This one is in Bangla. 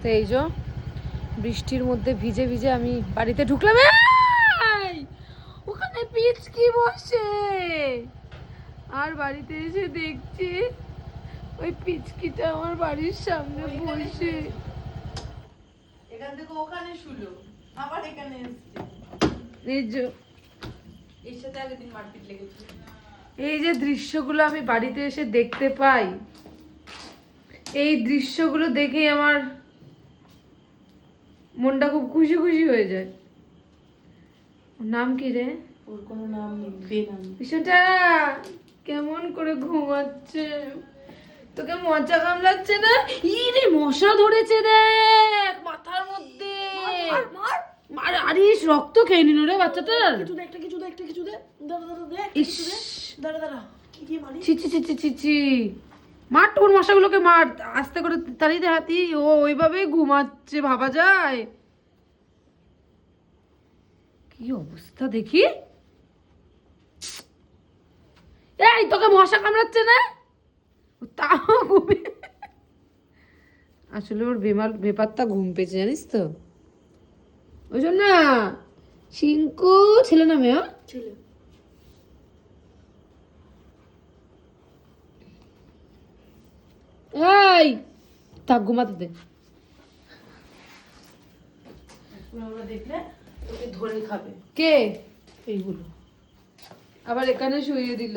তো এই যে বৃষ্টির মধ্যে ভিজে ভিজে আমি বাড়িতে ঢুকলাম। এই! ওখানে পিচকি বসে আর বাড়িতে এসে দেখছি ওই পিচকিটা আমার বাড়ির সামনে বসে। এখান থেকে ওখানে শুলো, আবার এখানে এসছে। এই যে এর সাথে আগের দিন মারপিট লেগেছে। এই যে দৃশ্যগুলো আমি বাড়িতে এসে দেখতে পাই, এই দৃশ্যগুলো দেখেই আমার মনটা খুব খুশি খুশি হয়ে যায়। ওর নাম কি রে? ওর কোনো নাম নেই, বেনাম। বিষয়টা কেমন করে ঘুমাচ্ছে, তোকে মজা কামড়াচ্ছে না? ইরে মশা ধরেছে দেখ মাথার মধ্যে। মার আরিস, রক্ত খেয়ে নিল রে বাচ্চাটার। কিছু দে, একটা কিছু দে, একটা কিছু দে। দাঁড়া দাঁড়া দে, ইস, কিছু দে। দাঁড়া দাঁড়া, কি দিয়ে মারি? ছি ছি ছি ছি ছি ছি। মার তোর মশাগুলোকে মার আস্তে করে, তাড়িয়ে দে হাতি। ও ওইভাবেই ঘুমাচ্ছে, ভাবা যায়? কি অবস্থা দেখি। এই তোকে মশা কামড়াচ্ছে না? তাও ঘুমে। আসলে ওর বেপাত্তা ঘুম পেয়েছে জানিস তো, ওই জন্য না। শিঙ্কু ছেলে না মেয়ে? ছেলে। এই থাক, ঘুমাতে দে। ওরা দেখলে তোকে ধরে খাবে। কে এইগুলো আবার এখানে শুইয়ে দিল?